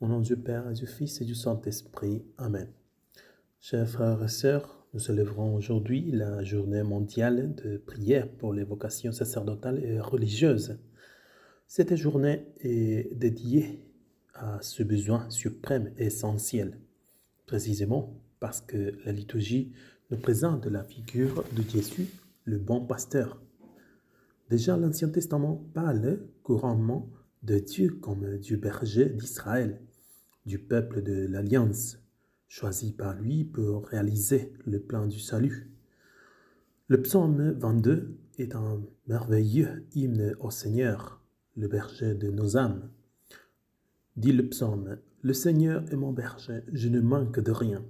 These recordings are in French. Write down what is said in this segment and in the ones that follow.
Au nom du Père, et du Fils et du Saint-Esprit. Amen. Chers frères et sœurs, nous célébrons aujourd'hui la journée mondiale de prière pour les vocations sacerdotales et religieuses. Cette journée est dédiée à ce besoin suprême et essentiel, précisément parce que la liturgie nous présente la figure de Jésus, le bon pasteur. Déjà, l'Ancien Testament parle couramment de Dieu comme Dieu berger d'Israël, du peuple de l'Alliance, choisi par lui pour réaliser le plan du salut. Le psaume 22 est un merveilleux hymne au Seigneur, le berger de nos âmes. Dit le psaume, « Le Seigneur est mon berger, je ne manque de rien.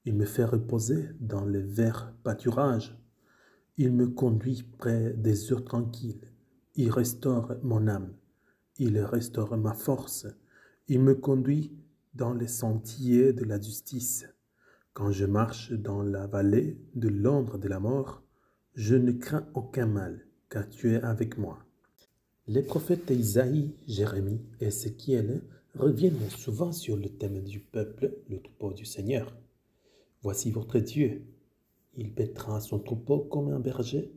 Il me fait reposer dans les verts pâturages. Il me conduit près des eaux tranquilles. Il restaure mon âme. Il restaure ma force. Il me conduit dans les sentiers de la justice. Quand je marche dans la vallée de l'ombre de la mort, je ne crains aucun mal, car tu es avec moi. » Les prophètes Isaïe, Jérémie et Ézéchiel reviennent souvent sur le thème du peuple, le troupeau du Seigneur. « Voici votre Dieu. Il paîtra son troupeau comme un berger.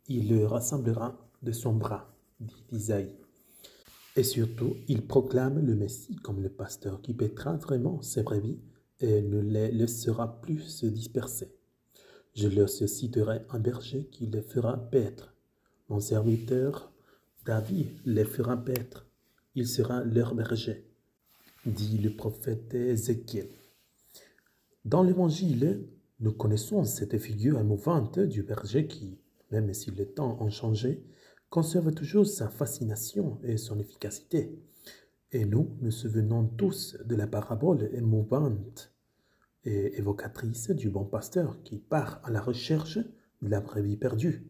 Il le rassemblera de son bras, dit Isaïe. Et surtout, il proclame le Messie comme le pasteur qui paîtra vraiment ses brebis et ne les laissera plus se disperser. Je leur susciterai un berger qui les fera paître. Mon serviteur David les fera paître. Il sera leur berger, dit le prophète Ézéchiel. Dans l'Évangile, nous connaissons cette figure émouvante du berger qui, même si les temps ont changé, conserve toujours sa fascination et son efficacité. Et nous souvenons tous de la parabole émouvante et évocatrice du bon pasteur qui part à la recherche de la brebis perdue.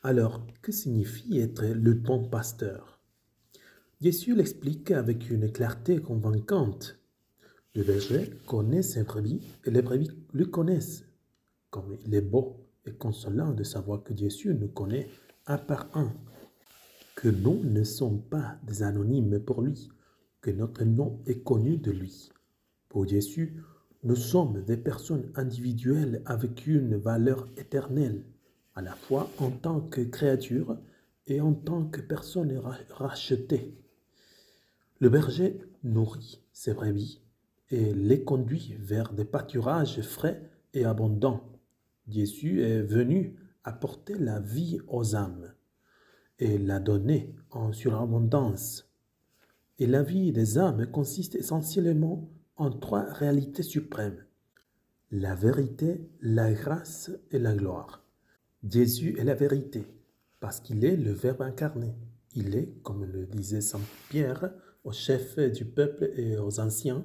Alors, que signifie être le bon pasteur? Jésus l'explique avec une clarté convaincante. Le berger connaît ses brebis et les brebis le connaissent. Comme il est beau et consolant de savoir que Jésus nous connaît un par un, que nous ne sommes pas des anonymes pour lui, que notre nom est connu de lui. Pour Jésus, nous sommes des personnes individuelles avec une valeur éternelle, à la fois en tant que créature et en tant que personne rachetée. Le berger nourrit ses brebis et les conduit vers des pâturages frais et abondants. Jésus est venu apporter la vie aux âmes et la donner en surabondance. Et la vie des âmes consiste essentiellement en trois réalités suprêmes: la vérité, la grâce et la gloire. Jésus est la vérité parce qu'il est le Verbe incarné. Il est, comme le disait saint Pierre aux chefs du peuple et aux anciens,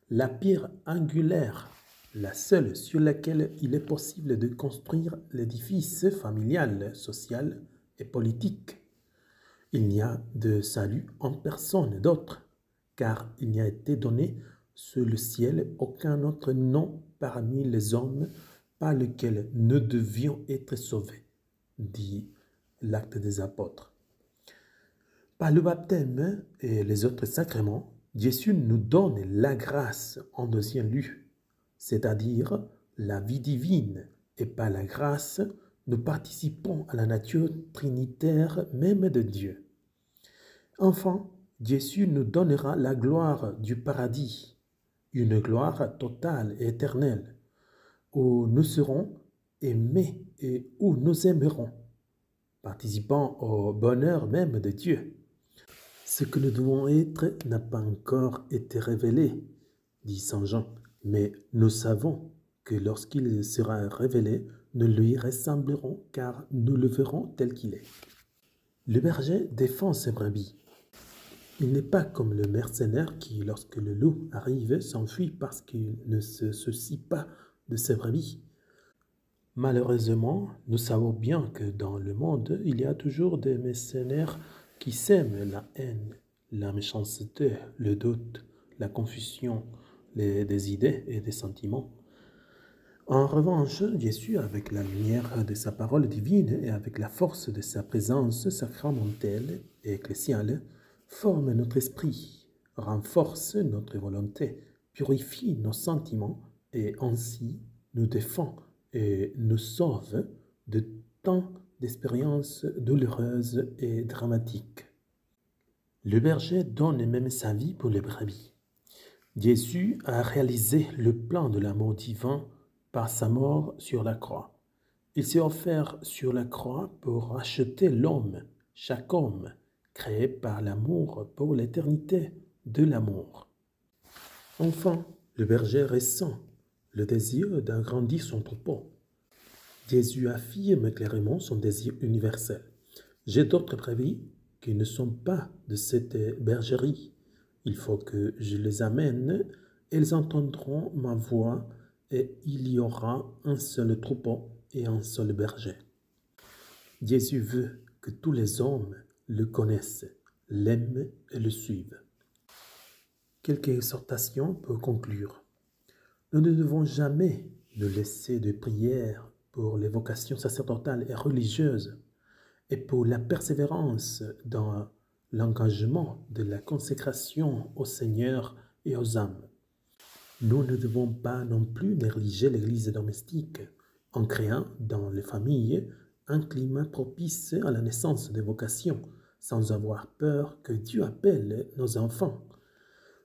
la pierre angulaire, la seule sur laquelle il est possible de construire l'édifice familial, social et politique. Il n'y a de salut en personne d'autre, car il n'y a été donné sous le ciel aucun autre nom parmi les hommes par lequel nous devions être sauvés, dit l'Acte des Apôtres. Par le baptême et les autres sacrements, Jésus nous donne la grâce en deuxième lieu, c'est-à-dire la vie divine, et par la grâce, nous participons à la nature trinitaire même de Dieu. Enfin, Jésus nous donnera la gloire du paradis, une gloire totale et éternelle, où nous serons aimés et où nous aimerons, participant au bonheur même de Dieu. Ce que nous devons être n'a pas encore été révélé, dit saint Jean, mais nous savons que lorsqu'il sera révélé, nous lui ressemblerons car nous le verrons tel qu'il est. Le berger défend ses brebis. Il n'est pas comme le mercenaire qui, lorsque le loup arrive, s'enfuit parce qu'il ne se soucie pas de ses brebis. Malheureusement, nous savons bien que dans le monde, il y a toujours des mercenaires qui sèment la haine, la méchanceté, le doute, la confusion, des idées et des sentiments. En revanche, Jésus, avec la lumière de sa parole divine et avec la force de sa présence sacramentelle et ecclésiale, forme notre esprit, renforce notre volonté, purifie nos sentiments et ainsi nous défend et nous sauve de tant d'expériences douloureuses et dramatiques. Le berger donne même sa vie pour les brebis. Jésus a réalisé le plan de l'amour divin par sa mort sur la croix. Il s'est offert sur la croix pour racheter l'homme, chaque homme, créé par l'amour pour l'éternité de l'amour. Enfin, le berger ressent le désir d'agrandir son troupeau. Jésus affirme clairement son désir universel. J'ai d'autres brebis qui ne sont pas de cette bergerie. Il faut que je les amène, elles entendront ma voix et il y aura un seul troupeau et un seul berger. Jésus veut que tous les hommes le connaissent, l'aiment et le suivent. Quelques exhortations pour conclure. Nous ne devons jamais nous laisser de prière pour les vocations sacerdotales et religieuses et pour la persévérance dans l'engagement de la consécration au Seigneur et aux âmes. Nous ne devons pas non plus négliger l'Église domestique en créant dans les familles un climat propice à la naissance des vocations, sans avoir peur que Dieu appelle nos enfants.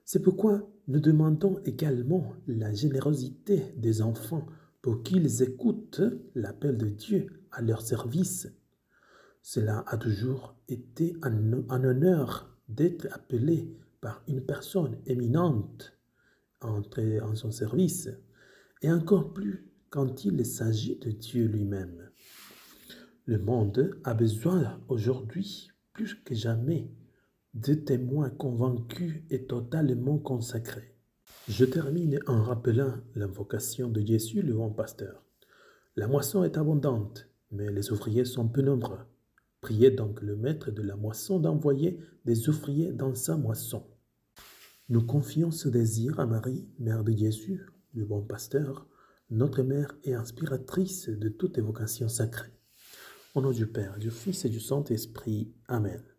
C'est pourquoi nous demandons également la générosité des enfants pour qu'ils écoutent l'appel de Dieu à leur service. Cela a toujours été un honneur d'être appelé par une personne éminente à entrer en son service, et encore plus quand il s'agit de Dieu lui-même. Le monde a besoin aujourd'hui, plus que jamais, de témoins convaincus et totalement consacrés. Je termine en rappelant l'invocation de Jésus, le bon pasteur. La moisson est abondante, mais les ouvriers sont peu nombreux. Priez donc le maître de la moisson d'envoyer des ouvriers dans sa moisson. Nous confions ce désir à Marie, mère de Jésus, le bon pasteur, notre mère et inspiratrice de toute évocation sacrée. Au nom du Père, du Fils et du Saint-Esprit. Amen.